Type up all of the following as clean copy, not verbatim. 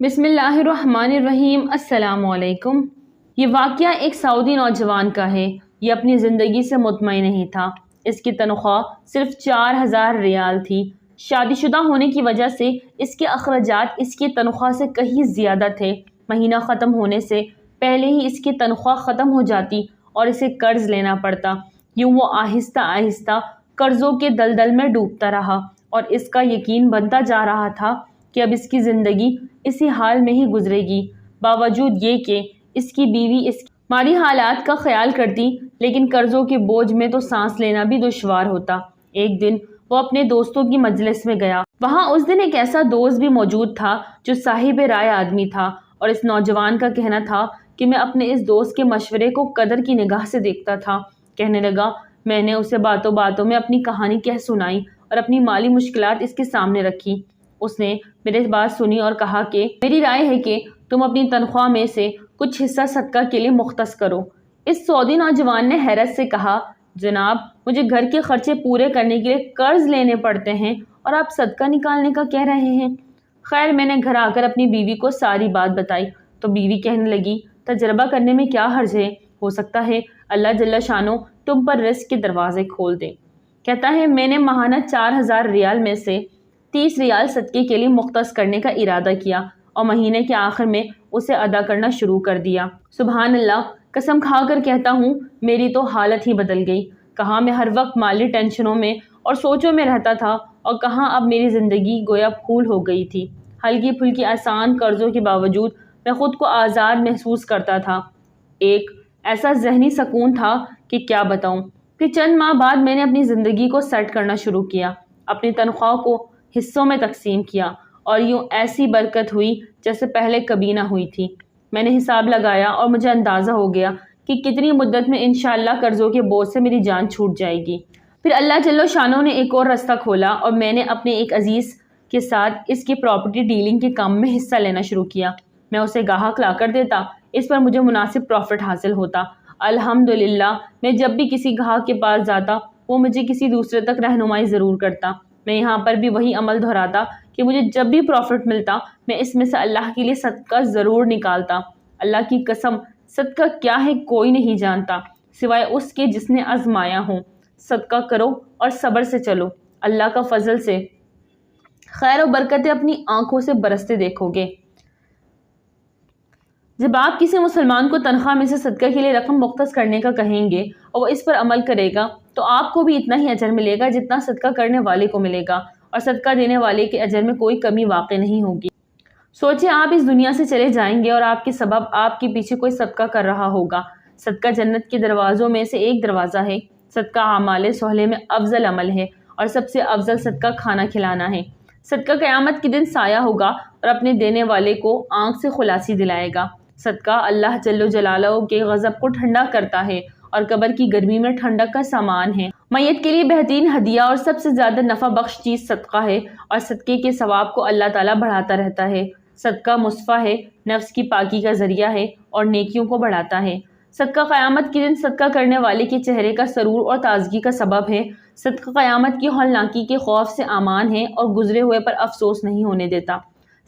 بسم اللہ الرحمن الرحیم۔ السلام علیکم۔ یہ واقعہ ایک سعودی نوجوان کا ہے۔ یہ اپنی زندگی سے مطمئن نہیں تھا۔ اس کی تنخواہ صرف 4000 ریال تھی۔ شادی شدہ ہونے کی وجہ سے اس کے اخراجات اس کی تنخواہ سے کہیں زیادہ تھے۔ مہینہ ختم ہونے سے پہلے ہی اس کی تنخواہ ختم ہو جاتی اور اسے قرض لینا پڑتا۔ یوں وہ آہستہ آہستہ قرضوں کے دلدل میں ڈوبتا رہا اور اس کا یقین بنتا جا رہا تھا کہ اب اس کی زندگی اسی حال میں ہی گزرے گی۔ باوجود یہ کہ اس کی بیوی اس کی مالی حالات کا خیال کرتی، لیکن قرضوں کے بوجھ میں تو سانس لینا بھی دشوار ہوتا۔ ایک دن وہ اپنے دوستوں کی مجلس میں گیا۔ وہاں اس دن ایک ایسا دوست بھی موجود تھا جو صاحب رائے آدمی تھا، اور اس نوجوان کا کہنا تھا کہ میں اپنے اس دوست کے مشورے کو قدر کی نگاہ سے دیکھتا تھا۔ کہنے لگا، میں نے اسے باتوں باتوں میں اپنی کہانی کہہ سنائی اور اپنی مالی مشکلات اس کے سامنے رکھی۔ اس نے میری بات سنی اور کہا کہ میری رائے ہے کہ تم اپنی تنخواہ میں سے کچھ حصہ صدقہ کے لیے مختص کرو۔ اس سعودی نوجوان نے حیرت سے کہا، جناب، مجھے گھر کے خرچے پورے کرنے کے لیے قرض لینے پڑتے ہیں اور آپ صدقہ نکالنے کا کہہ رہے ہیں۔ خیر، میں نے گھر آ کر اپنی بیوی کو ساری بات بتائی تو بیوی کہنے لگی، تجربہ کرنے میں کیا حرج ہے، ہو سکتا ہے اللہ جل شانہ تم پر رزق کے دروازے کھول دے۔ کہتا ہے، میں نے ماہانہ 4000 ریال میں سے 30 ریال صدقے کے لیے مختص کرنے کا ارادہ کیا اور مہینے کے آخر میں اسے ادا کرنا شروع کر دیا۔ سبحان اللہ، قسم کھا کر کہتا ہوں میری تو حالت ہی بدل گئی۔ کہاں میں ہر وقت مالی ٹینشنوں میں اور سوچوں میں رہتا تھا، اور کہاں اب میری زندگی گویا پھول ہو گئی تھی۔ ہلکی پھلکی آسان قرضوں کے باوجود میں خود کو آزاد محسوس کرتا تھا۔ ایک ایسا ذہنی سکون تھا کہ کیا بتاؤں۔ پھر چند ماہ بعد میں نے اپنی زندگی کو سیٹ کرنا شروع کیا، اپنی تنخواہ کو حصوں میں تقسیم کیا، اور یوں ایسی برکت ہوئی جیسے پہلے کبھی نہ ہوئی تھی۔ میں نے حساب لگایا اور مجھے اندازہ ہو گیا کہ کتنی مدت میں انشاءاللہ قرضوں کے بوجھ سے میری جان چھوٹ جائے گی۔ پھر اللہ جل شانہ نے ایک اور رستہ کھولا اور میں نے اپنے ایک عزیز کے ساتھ اس کی پراپرٹی ڈیلنگ کے کام میں حصہ لینا شروع کیا۔ میں اسے گاہک لا کر دیتا، اس پر مجھے مناسب پروفٹ حاصل ہوتا۔ الحمدللہ، میں جب بھی کسی گاہک کے پاس جاتا وہ مجھے کسی دوسرے تک رہنمائی ضرور کرتا۔ میں یہاں پر بھی وہی عمل دہراتا کہ مجھے جب بھی پروفٹ ملتا میں اس میں سے اللہ کے لیے صدقہ ضرور نکالتا۔ اللہ کی قسم، صدقہ کیا ہے کوئی نہیں جانتا سوائے اس کے جس نے آزمایا ہو۔ صدقہ کرو اور صبر سے چلو، اللہ کا فضل سے خیر و برکتیں اپنی آنکھوں سے برستے دیکھو گے۔ جب آپ کسی مسلمان کو تنخواہ میں سے صدقہ کے لیے رقم مختص کرنے کا کہیں گے اور وہ اس پر عمل کرے گا تو آپ کو بھی اتنا ہی اجر ملے گا جتنا صدقہ کرنے والے کو ملے گا، اور صدقہ دینے والے کے اجر میں کوئی کمی واقع نہیں ہوگی۔ سوچیں، آپ اس دنیا سے چلے جائیں گے اور آپ کے سبب آپ کے پیچھے کوئی صدقہ کر رہا ہوگا۔ صدقہ جنت کے دروازوں میں سے ایک دروازہ ہے۔ صدقہ اعمال صالحہ میں افضل عمل ہے، اور سب سے افضل صدقہ کھانا کھلانا ہے۔ صدقہ قیامت کے دن سایہ ہوگا اور اپنے دینے والے کو آنکھ سے خلاصی دلائے گا۔ صدقہ اللہ جل جلالہ کے غضب کو ٹھنڈا کرتا ہے اور قبر کی گرمی میں ٹھنڈک کا سامان ہے۔ میت کے لیے بہترین ہدیہ اور سب سے زیادہ نفع بخش چیز صدقہ ہے، اور صدقے کے ثواب کو اللہ تعالیٰ بڑھاتا رہتا ہے۔ صدقہ مصفا ہے، نفس کی پاکی کا ذریعہ ہے اور نیکیوں کو بڑھاتا ہے۔ صدقہ قیامت کے دن صدقہ کرنے والے کے چہرے کا سرور اور تازگی کا سبب ہے۔ صدقہ قیامت کی ہولناکی کے خوف سے امان ہے اور گزرے ہوئے پر افسوس نہیں ہونے دیتا۔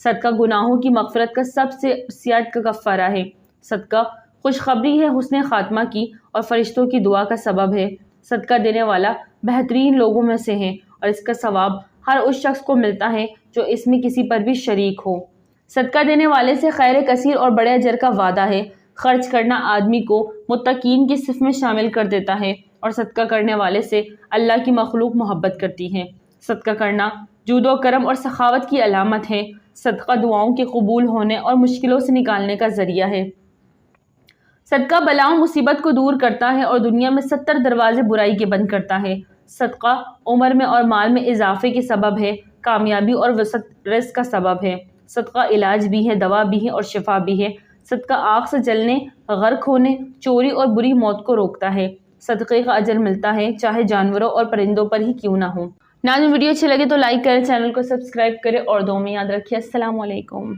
صدقہ گناہوں کی مغفرت کا سب سے وسیع کا کفارہ ہے۔ صدقہ خوشخبری ہے حسن خاتمہ کی اور فرشتوں کی دعا کا سبب ہے۔ صدقہ دینے والا بہترین لوگوں میں سے ہے، اور اس کا ثواب ہر اس شخص کو ملتا ہے جو اس میں کسی پر بھی شریک ہو۔ صدقہ دینے والے سے خیر کثیر اور بڑے اجر کا وعدہ ہے۔ خرچ کرنا آدمی کو متقین کی صف میں شامل کر دیتا ہے، اور صدقہ کرنے والے سے اللہ کی مخلوق محبت کرتی ہے۔ صدقہ کرنا جود و کرم اور سخاوت کی علامت ہے۔ صدقہ دعاؤں کے قبول ہونے اور مشکلوں سے نکالنے کا ذریعہ ہے۔ صدقہ بلا و مصیبت کو دور کرتا ہے اور دنیا میں 70 دروازے برائی کے بند کرتا ہے۔ صدقہ عمر میں اور مال میں اضافے کے سبب ہے، کامیابی اور وسعت رزق کا سبب ہے۔ صدقہ علاج بھی ہے، دوا بھی ہے اور شفا بھی ہے۔ صدقہ آگ سے جلنے، غرق ہونے، چوری اور بری موت کو روکتا ہے۔ صدقے کا اجر ملتا ہے چاہے جانوروں اور پرندوں پر ہی کیوں نہ ہو۔ ناظرین، ویڈیو اچھی لگے تو لائک کریں، چینل کو سبسکرائب کریں اور دعاؤں میں یاد رکھیے۔ السلام علیکم۔